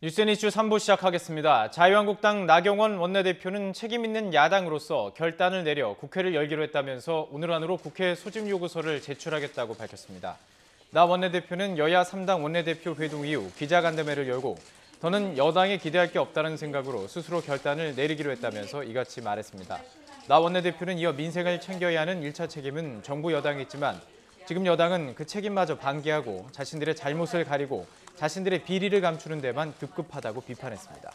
뉴스앤 이슈 3부 시작하겠습니다. 자유한국당 나경원 원내대표는 책임 있는 야당으로서 결단을 내려 국회를 열기로 했다면서 오늘 안으로 국회 소집 요구서를 제출하겠다고 밝혔습니다. 나 원내대표는 여야 3당 원내대표 회동 이후 기자간담회를 열고 더는 여당에 기대할 게 없다는 생각으로 스스로 결단을 내리기로 했다면서 이같이 말했습니다. 나 원내대표는 이어 민생을 챙겨야 하는 1차 책임은 정부 여당에 있지만 지금 여당은 그 책임마저 방기하고 자신들의 잘못을 가리고 자신들의 비리를 감추는 데만 급급하다고 비판했습니다.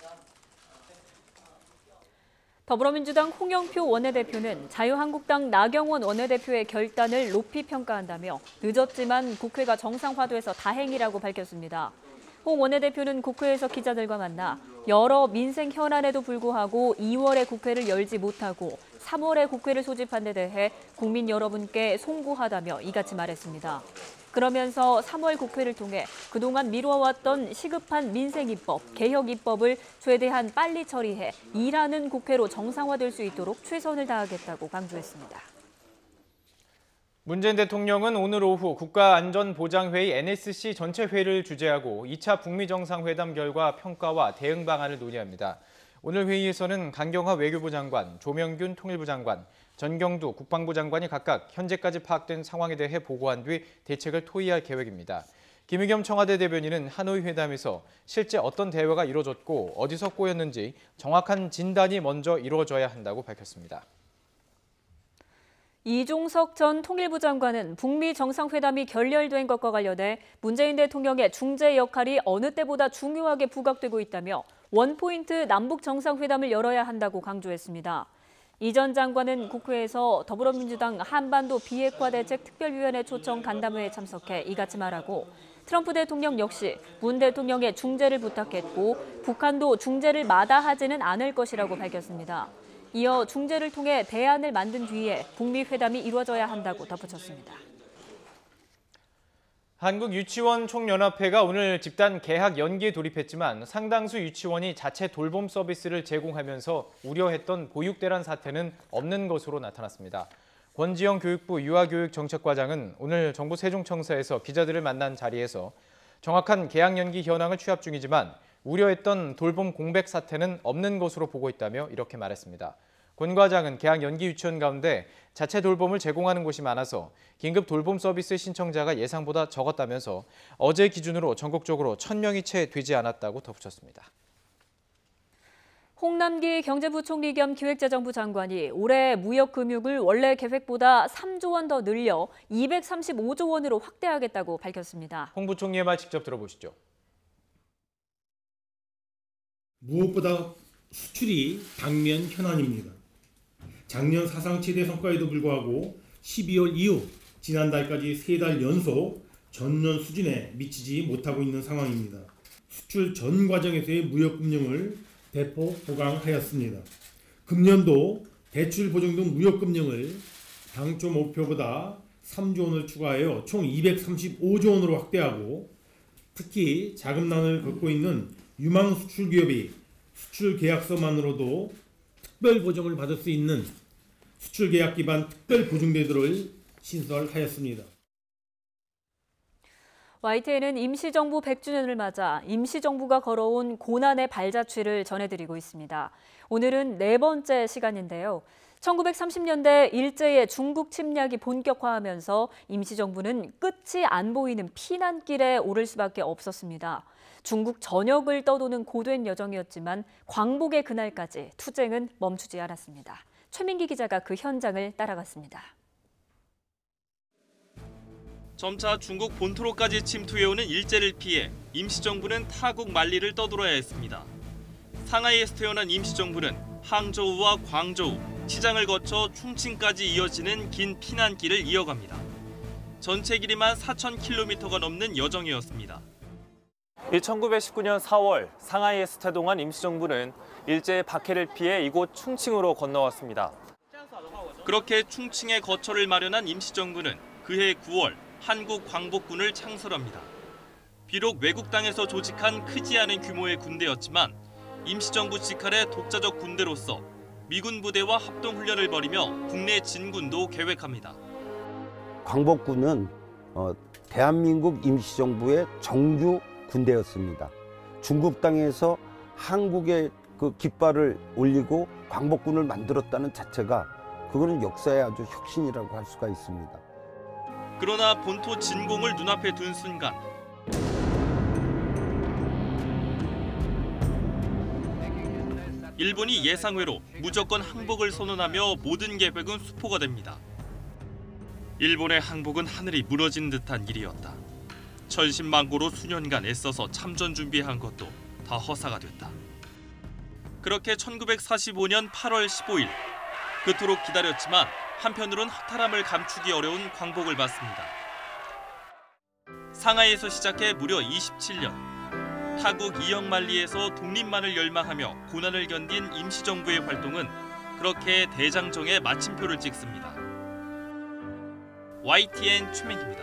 더불어민주당 홍영표 원내대표는 자유한국당 나경원 원내대표의 결단을 높이 평가한다며 늦었지만 국회가 정상화돼서 다행이라고 밝혔습니다. 홍 원내대표는 국회에서 기자들과 만나 여러 민생 현안에도 불구하고 2월에 국회를 열지 못하고 3월에 국회를 소집한 데 대해 국민 여러분께 송구하다며 이같이 말했습니다. 그러면서 3월 국회를 통해 그동안 미뤄왔던 시급한 민생 입법, 개혁 입법을 최대한 빨리 처리해 일하는 국회로 정상화될 수 있도록 최선을 다하겠다고 강조했습니다. 문재인 대통령은 오늘 오후 국가안전보장회의 NSC 전체 회의를 주재하고 2차 북미 정상회담 결과 평가와 대응 방안을 논의합니다. 오늘 회의에서는 강경화 외교부 장관, 조명균 통일부 장관, 전경두 국방부 장관이 각각 현재까지 파악된 상황에 대해 보고한 뒤 대책을 토의할 계획입니다. 김의겸 청와대 대변인은 하노이 회담에서 실제 어떤 대화가 이루어졌고 어디서 꼬였는지 정확한 진단이 먼저 이루어져야 한다고 밝혔습니다. 이종석 전 통일부 장관은 북미 정상회담이 결렬된 것과 관련해 문재인 대통령의 중재 역할이 어느 때보다 중요하게 부각되고 있다며 원포인트 남북 정상회담을 열어야 한다고 강조했습니다. 이 전 장관은 국회에서 더불어민주당 한반도 비핵화 대책 특별위원회 초청 간담회에 참석해 이같이 말하고 트럼프 대통령 역시 문 대통령의 중재를 부탁했고 북한도 중재를 마다하지는 않을 것이라고 밝혔습니다. 이어 중재를 통해 대안을 만든 뒤에 북미 회담이 이루어져야 한다고 덧붙였습니다. 한국유치원총연합회가 오늘 집단 개학 연기에 돌입했지만 상당수 유치원이 자체 돌봄 서비스를 제공하면서 우려했던 보육대란 사태는 없는 것으로 나타났습니다. 권지영 교육부 유아교육정책과장은 오늘 정부 세종청사에서 기자들을 만난 자리에서 정확한 개학 연기 현황을 취합 중이지만 우려했던 돌봄 공백 사태는 없는 것으로 보고 있다며 이렇게 말했습니다. 권 과장은 개학 연기 유치원 가운데 자체 돌봄을 제공하는 곳이 많아서 긴급 돌봄 서비스 신청자가 예상보다 적었다면서 어제 기준으로 전국적으로 1,000명이 채 되지 않았다고 덧붙였습니다. 홍남기 경제부총리 겸 기획재정부 장관이 올해 무역금융을 원래 계획보다 3조 원 더 늘려 235조 원으로 확대하겠다고 밝혔습니다. 홍 부총리의 말 직접 들어보시죠. 무엇보다 수출이 당면 현안입니다. 작년 사상 최대 성과에도 불구하고 12월 이후 지난달까지 3달 연속 전년 수준에 미치지 못하고 있는 상황입니다. 수출 전 과정에서의 무역금융을 대폭 보강하였습니다. 금년도 대출 보증 등 무역금융을 당초 목표보다 3조 원을 추가하여 총 235조 원으로 확대하고 특히 자금난을 겪고 있는 유망 수출 기업이 수출 계약서만으로도 특별 보정을 받을 수 있는 수출 계약 기반 특별 보증제도를 신설하였습니다. YTN은 임시정부 100주년을 맞아 임시정부가 걸어온 고난의 발자취를 전해드리고 있습니다. 오늘은 네 번째 시간인데요. 1930년대 일제의 중국 침략이 본격화하면서 임시정부는 끝이 안 보이는 피난길에 오를 수밖에 없었습니다. 중국 전역을 떠도는 고된 여정이었지만 광복의 그날까지 투쟁은 멈추지 않았습니다. 최민기 기자가 그 현장을 따라갔습니다. 점차 중국 본토로까지 침투해오는 일제를 피해 임시정부는 타국 만리를 떠돌아야 했습니다. 상하이에서 태어난 임시정부는 항저우와 광저우, 시장을 거쳐 충칭까지 이어지는 긴 피난길을 이어갑니다. 전체 길이만 4,000km가 넘는 여정이었습니다. 1919년 4월 상하이에서 태동한 임시정부는 일제의 박해를 피해 이곳 충칭으로 건너왔습니다. 그렇게 충칭의 거처를 마련한 임시정부는 그해 9월 한국 광복군을 창설합니다. 비록 외국 땅에서 조직한 크지 않은 규모의 군대였지만 임시정부 직할의 독자적 군대로서 미군 부대와 합동훈련을 벌이며 국내 진군도 계획합니다. 광복군은 대한민국 임시정부의 정규 군대였습니다. 중국 땅에서 한국의 그 깃발을 올리고 광복군을 만들었다는 자체가 그거는 역사의 아주 혁신이라고 할 수가 있습니다. 그러나 본토 진공을 눈앞에 둔 순간 일본이 예상외로 무조건 항복을 선언하며 모든 계획은 수포가 됩니다. 일본의 항복은 하늘이 무너진 듯한 일이었다. 천신만고로 수년간 애써서 참전 준비한 것도 다 허사가 됐다. 그렇게 1945년 8월 15일 그토록 기다렸지만 한편으론 허탈함을 감추기 어려운 광복을 맞습니다. 상하이에서 시작해 무려 27년 타국 이영만리에서 독립만을 열망하며 고난을 견딘 임시정부의 활동은 그렇게 대장정에 마침표를 찍습니다. YTN 최민기입니다.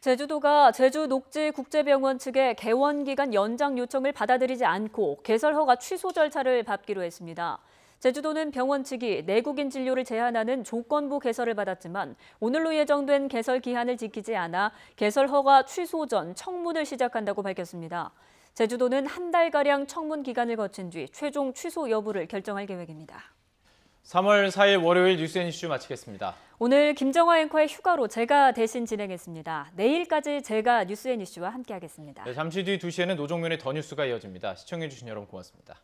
제주도가 제주녹지국제병원 측의 개원기간 연장 요청을 받아들이지 않고 개설 허가 취소 절차를 밟기로 했습니다. 제주도는 병원 측이 내국인 진료를 제한하는 조건부 개설을 받았지만 오늘로 예정된 개설 기한을 지키지 않아 개설 허가 취소 전 청문을 시작한다고 밝혔습니다. 제주도는 한 달가량 청문 기간을 거친 뒤 최종 취소 여부를 결정할 계획입니다. 3월 4일 월요일 뉴스앤 이슈 마치겠습니다. 오늘 김정화 앵커의 휴가로 제가 대신 진행했습니다. 내일까지 제가 뉴스앤 이슈와 함께하겠습니다. 잠시 뒤 2시에는 노종면의 더 뉴스가 이어집니다. 시청해주신 여러분 고맙습니다.